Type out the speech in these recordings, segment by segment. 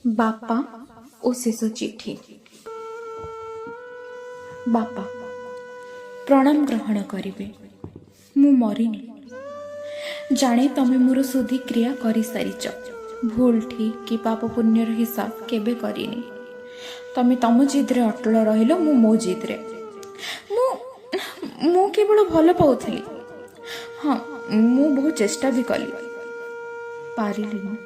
बापा ओ शेष चिठी। बापा प्रणाम ग्रहण करिबे। मु मरिनी, जाने तमे मोर सुधी क्रिया करि सारिच। भूल ठीक कि पाप पुण्यर हिसाब केबे करिनी। तमे तम जिद्रे अटल रहिलो, मु मो जिद्रे। मु केवल भल पाउथिली। हाँ, मु बहुत चेष्टा भी कली, पारिलिनी।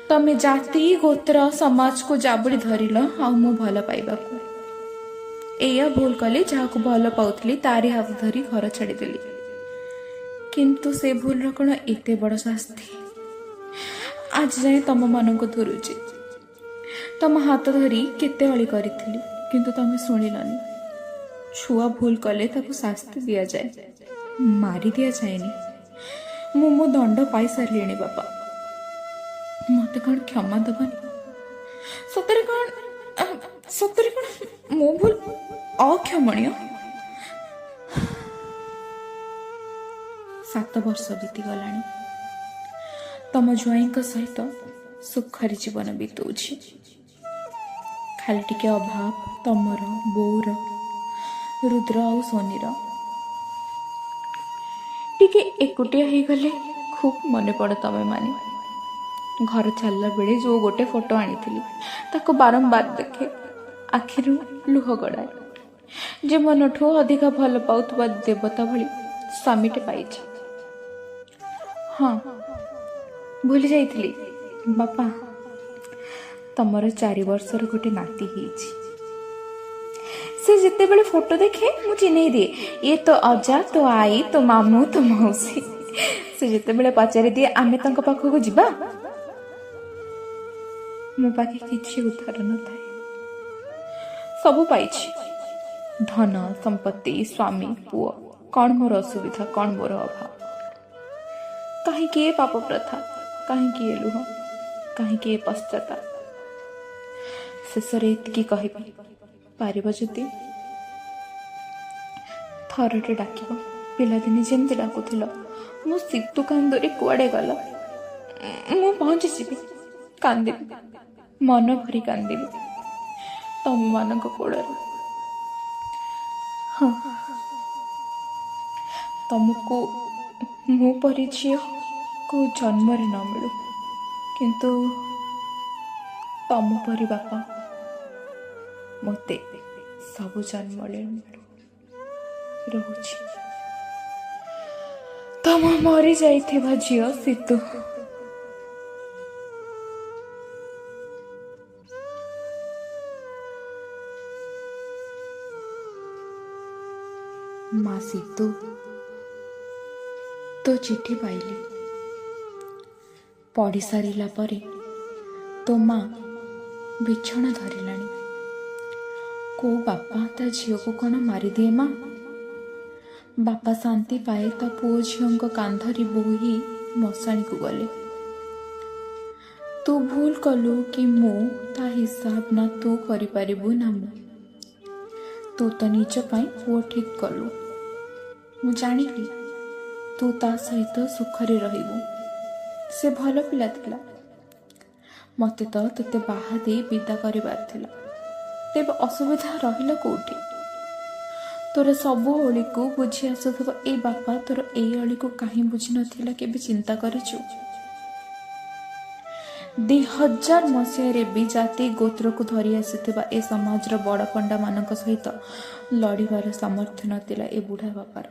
तमे जाति गोत्र समाज को जाबुड़ी धरिल आउ मु भल पाइबाकू। एया भूल कली, जहाकू भल पाउथिली तारी हाथ धरी घर छाड़ीदेली। किंतु से भूल कौन एते बड़ शास्ति? आज जाए तम मान को धरुची। तम हाथ धरी केते अली करिथिली, किंतु तमे शुणिलनी। छुआ भूल कले ताकू शास्ति दिया जाए, मारी दिया जाएनी। मु मो दंड पाई सारिलेनी बापा, मते कौन क्षमा दबनी? सतरे कौन मो भूल अक्षमणीय? 7 वर्ष बीती गलानी। तम ज्वाईं सहित सुखरी जीवन बीतुछि। खाली टिके अभाव तमर बोर रुद्र आउ सोनीर। टिके एकुटिया हो गले खूब मन पड़ तमे माने। घर छाड़ला बेले जो गोटे फोटो आनी ताको बारंबार देखे, आखिरु लुह गड़ाए। जीवन ठू अधिका भल पाउथबा देवता भली स्वामीटे पाइछि। हाँ, भूली जाइथिली बापा, तमर 4 वर्षर गोटे नाती हिछि। से जिते बेले फोटो देखे मु चिन्हई दिए, ये तो अजा, तो आई, तो मामू, तो मौसी। से जिते बेले पचारि दिए आमे तंक पाखकू जिबा, मो पाखे किछि उद्धार न थाए। सबु पाइछि, धन संपत्ति स्वामी पुओ। कौन मोर असुविधा, कौन मोर अभाव? कहीं किए पाप प्रथा, कहीं किए लुह, कहीं किए पश्चाताप। शेषरे एतिकी कहिबी, पारिब जदि थरटे डाकिब। पिलादिने जेमती डाकुथिल, मो सितु कांदरे कुआडे गला? मु पहुंची जीवी, कांदिबी, मन भरी कांदिबी तम मानक कोड़े। हाँ, तुमको मो परी झील को जन्म न मिलू, किंतु तम परी बापा मते सबु जन्म मिलू। रहुछि तम मरी जाइथिबा झील सीतु। माँ सीतु, तो चिठी पाइली। पढ़ी सारिला परे तो माँ बिछଣା धरिलानी। को बापा ता झील को कौन मारी दिए? माँ बापा शांति पाए ता पुओ झील कांधरी बोही मशाणी को गले। तू भूल कलु कि मु ता हिसाब ना तू करि परिबु ना मु। तू तो निज पाई पुओ ठीक कलु। मु जानिली तू ता सहित सुखरे रहिबु। से भल पिला थिला, मते तो तते बाहा दे विदा करिबार थिला। तेबे असुविधा रहिला कोठी? तोर सबु ओली को बुझी आसुथबा ए बापा तोर ए ओली को कहीं बुझी नथिला केबे चिंता करिछु? 2000 मसीह भी जाति गोत्र को धरी आसीथिबा ए समाजर बड़ पंडा मानक सहित लड़िबार सामर्थ्य नथिला ए बुढ़ा बापार।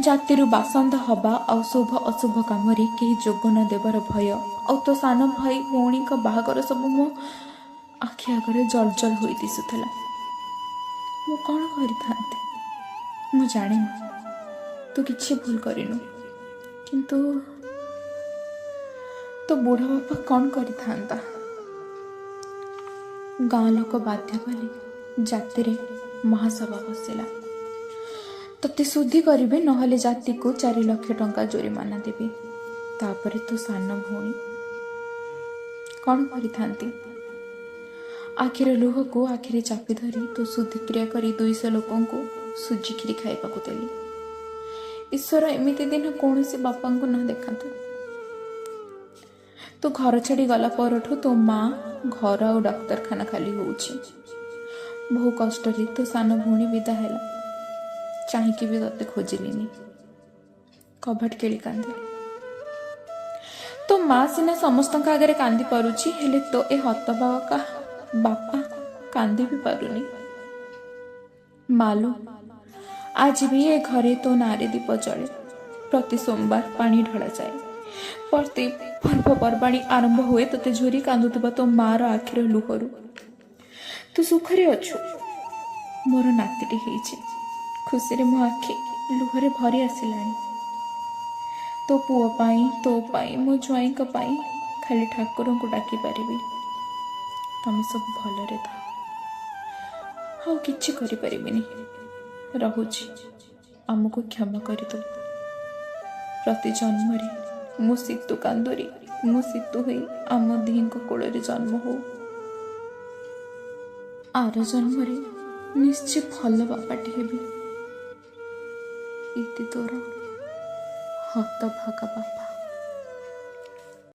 जातिरु बासंद हवा और शुभ अशुभ काम कहीं जोग न देवार भय और तो सान भाई भौणी का बाहागर सब मो आखि आगे जलजल हो दिशुला। मु कौन करिथांते? मु जाने तू किछि भूल करिनु, किंतु तो बुढ़ा बापा कौन करिथांता? गाँ लोक बाध्य कले जाति रे महासभा बसिला। तते शुद्धि करिबे, नहले जाति को 4 लाख टंका जोरिमाना देबे। तापरे तू सान भौणी कौन करिथांती? आखिर लुह को आखिरे चापी धरी तू शुद्धि क्रिया करी 200 लोकों को सुजी खिरी खाइबा को देली। ईश्वर एमिति दिन कौन से बापा को न देखातु। ତୁ ଘର ଛାଡ଼ି ଗଲା ପରଠୁ ତୋ ମା ଘର ଆଉ ଡାକ୍ତରଖାନା ଖାଲି ହେଉଛି। ବହୁ କଷ୍ଟରେ ତୋ ସାନ ଭଉଣୀ ବିଦା ହେଲା। ଚାହିଁକି ବି ତତେ ଖୋଜିଲିନି। କବାଟ କିଳି କାନ୍ଦିଲି। ତୋ ମା ସିନା ସମସ୍ତଙ୍କ ଆଗରେ କାନ୍ଦି ପାରୁଛି, ହେଲେ ତୋ ଏ ହତବାକା ବାପା କାନ୍ଦି ବି ପାରୁନି। ମାଲୁ, ଆଜି ବି ଏ ଘରେ ତୋ ନାଁରେ ଦୀପ ଜଳେ। ପ୍ରତି ସୋମବାର ପାଣି ଢଳାଯାଏ। ପ୍ରତି ପର୍ବପର୍ବାଣୀ ଆରମ୍ଭ ହୁଏ ତୋତେ ଝୁରି କାନ୍ଦୁଥିବା ତୋ ମାର ଆଖିର ଲୁହରୁ। ତୁ ସୁଖରେ ଅଛୁ। ମୋର ନାତିଟି ହେଇଛି। ଖୁସିରେ ମୋ ଆଖି ଲୁହରେ ଭରି ଆସିଲାଣି। ତୋ ପୁଅ ପାଇଁ, ତୋ ପାଇଁ, ମୋ ଜ୍ୱାଇଁଙ୍କ ପାଇଁ ଖାଲି ଠାକୁରଙ୍କୁ ଡାକିପାରିବି, ତମେ ସବୁ ଭଲରେ ଥାଅ। ଆଉ କିଛି କରିପାରିବିନି। ରହୁଛି। ଆମକୁ କ୍ଷମା କରିଦେବୁ। ପ୍ରତି ଜନ୍ମରେ ମୁଁ ଶୀତୁ କାନ୍ଦୁରି, ମୁଁ ଶୀତୁ ହୋଇ ଆମ ଦିହିଁଙ୍କ କୋଳରେ ଜନ୍ମ ହଉ। ଆର ଜନ୍ମରେ ନିଶ୍ଚୟ ଭଲ ବାପାଟି ହେବି। ଇତି ତୋର ହତଭାଗା ବାପା।